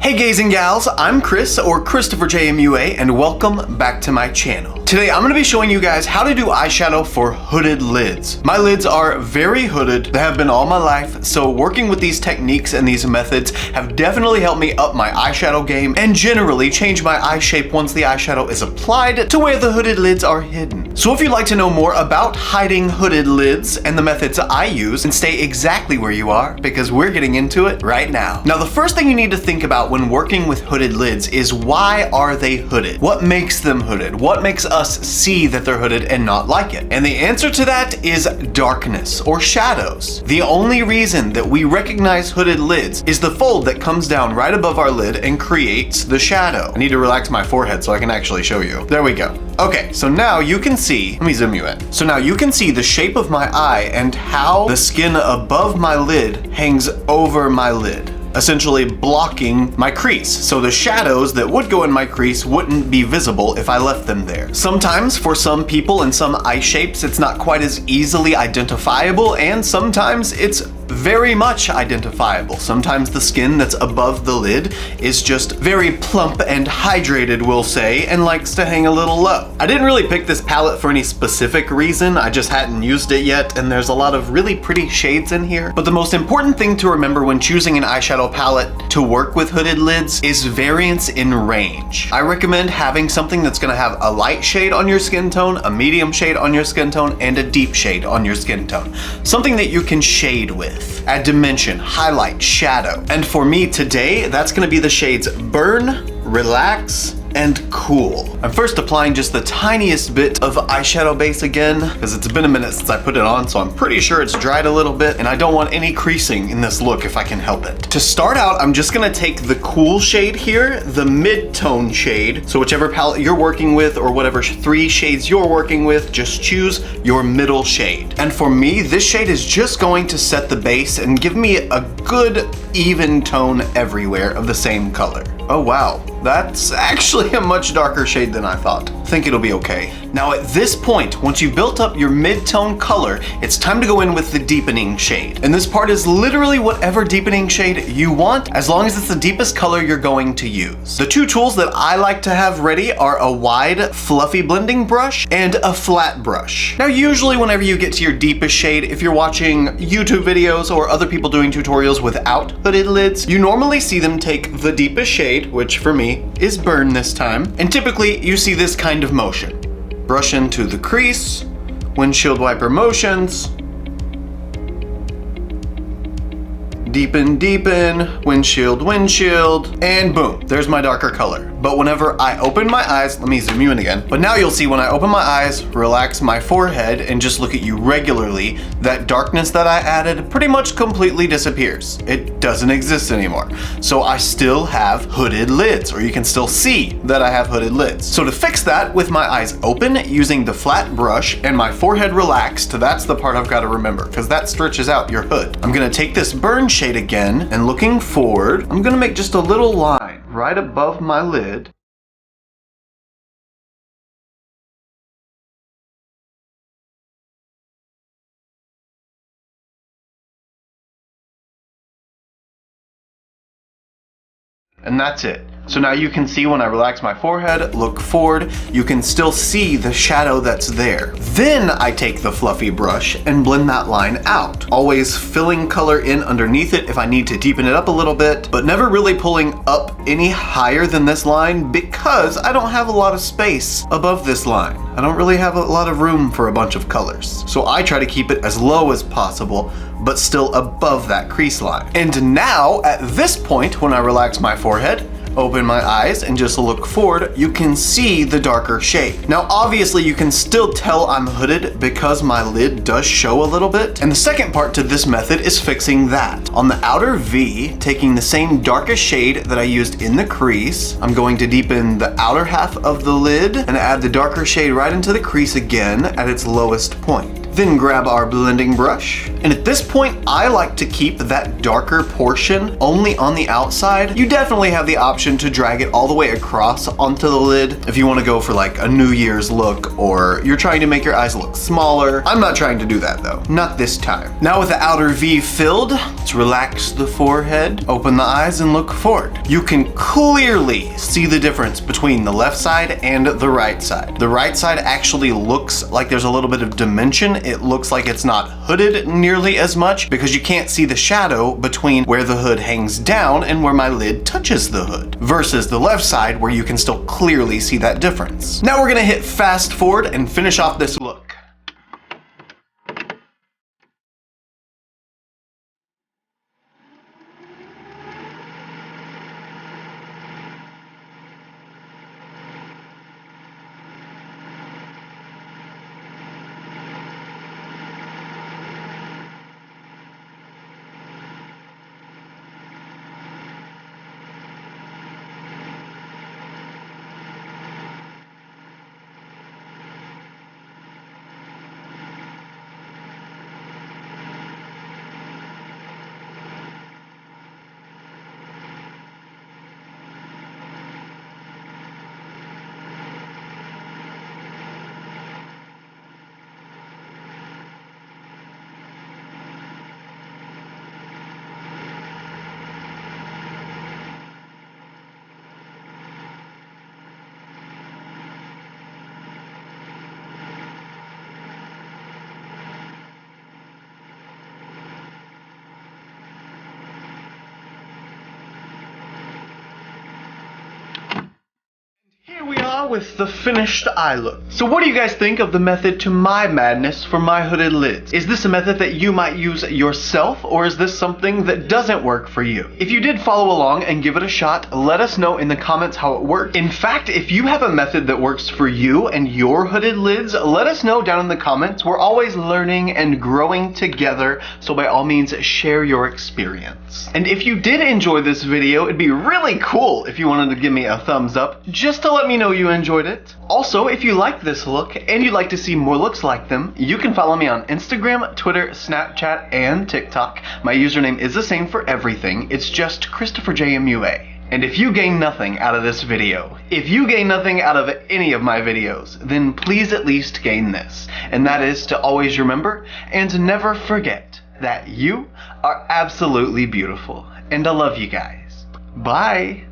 Hey gays and gals, I'm Chris, or ChristopherJMUA, and welcome back to my channel. Today I'm going to be showing you guys how to do eyeshadow for hooded lids. My lids are very hooded, they have been all my life, so working with these techniques and these methods have definitely helped me up my eyeshadow game and generally change my eye shape once the eyeshadow is applied to where the hooded lids are hidden. So if you'd like to know more about hiding hooded lids and the methods I use, then stay exactly where you are because we're getting into it right now. Now the first thing you need to think about when working with hooded lids is why are they hooded? What makes them hooded? What makes us see that they're hooded and not like it? And the answer to that is darkness or shadows. The only reason that we recognize hooded lids is the fold that comes down right above our lid and creates the shadow. I need to relax my forehead so I can actually show you. There we go. Okay, so now you can see, let me zoom you in. So now you can see the shape of my eye and how the skin above my lid hangs over my lid, essentially blocking my crease. So the shadows that would go in my crease wouldn't be visible if I left them there. Sometimes for some people and some eye shapes, it's not quite as easily identifiable, and sometimes it's very much identifiable. Sometimes the skin that's above the lid is just very plump and hydrated, we'll say, and likes to hang a little low. I didn't really pick this palette for any specific reason, I just hadn't used it yet, and there's a lot of really pretty shades in here. But the most important thing to remember when choosing an eyeshadow palette to work with hooded lids is variance in range. I recommend having something that's gonna have a light shade on your skin tone, a medium shade on your skin tone, and a deep shade on your skin tone. Something that you can shade with. Add dimension, highlight, shadow. And for me today, that's gonna be the shades Burn, Relax, and Cool. I'm first applying just the tiniest bit of eyeshadow base again, because it's been a minute since I put it on, so I'm pretty sure it's dried a little bit, and I don't want any creasing in this look if I can help it. To start out, I'm just gonna take the Cool shade here, the mid-tone shade, so whichever palette you're working with, or whatever 3 shades you're working with, just choose your middle shade. And for me, this shade is just going to set the base and give me a good, even tone everywhere of the same color. Oh wow, that's actually a much darker shade than I thought. I think it'll be okay. Now at this point, once you've built up your mid-tone color, it's time to go in with the deepening shade. And this part is literally whatever deepening shade you want, as long as it's the deepest color you're going to use. The 2 tools that I like to have ready are a wide, fluffy blending brush and a flat brush. Now usually whenever you get to your deepest shade, if you're watching YouTube videos or other people doing tutorials without hooded lids, you normally see them take the deepest shade, which for me is Burn this time, and typically you see this kind of motion. Brush into the crease, windshield wiper motions, deepen, deepen, windshield, windshield, and boom, there's my darker color. But whenever I open my eyes, let me zoom you in again, but now you'll see when I open my eyes, relax my forehead, and just look at you regularly, that darkness that I added pretty much completely disappears. It doesn't exist anymore. So I still have hooded lids, or you can still see that I have hooded lids. So to fix that, with my eyes open, using the flat brush, and my forehead relaxed, that's the part I've got to remember, because that stretches out your hood. I'm gonna take this Burn shade again, and looking forward, I'm gonna make just a little line right above my lid. And that's it. So now you can see when I relax my forehead, look forward, you can still see the shadow that's there. Then I take the fluffy brush and blend that line out, always filling color in underneath it if I need to deepen it up a little bit, but never really pulling up any higher than this line because I don't have a lot of space above this line. I don't really have a lot of room for a bunch of colors. So I try to keep it as low as possible, but still above that crease line. And now, at this point, when I relax my forehead, open my eyes, and just look forward, you can see the darker shade. Now obviously you can still tell I'm hooded because my lid does show a little bit, and the second part to this method is fixing that. On the outer V, taking the same darkest shade that I used in the crease, I'm going to deepen the outer half of the lid and add the darker shade right into the crease again at its lowest point. Then grab our blending brush And at this point, I like to keep that darker portion only on the outside. You definitely have the option to drag it all the way across onto the lid if you want to go for like a New Year's look, or you're trying to make your eyes look smaller. I'm not trying to do that though, not this time. Now with the outer V filled, let's relax the forehead, open the eyes and look forward. You can clearly see the difference between the left side and the right side. The right side actually looks like there's a little bit of dimension. It looks like it's not hooded nearly as much because you can't see the shadow between where the hood hangs down and where my lid touches the hood, versus the left side where you can still clearly see that difference. Now we're gonna hit fast forward and finish off this look. With the finished eye look. So what do you guys think of the method to my madness for my hooded lids? Is this a method that you might use yourself, or is this something that doesn't work for you? If you did follow along and give it a shot, let us know in the comments how it worked. In fact, if you have a method that works for you and your hooded lids, let us know down in the comments. We're always learning and growing together, so by all means share your experience. And if you did enjoy this video, it'd be really cool if you wanted to give me a thumbs up just to let me know you enjoyed it. Also, if you like this look and you'd like to see more looks like them, you can follow me on Instagram, Twitter, Snapchat, and TikTok. My username is the same for everything. It's just ChristopherJMUA. And if you gain nothing out of this video, if you gain nothing out of any of my videos, then please at least gain this. And that is to always remember and never forget that you are absolutely beautiful. And I love you guys. Bye.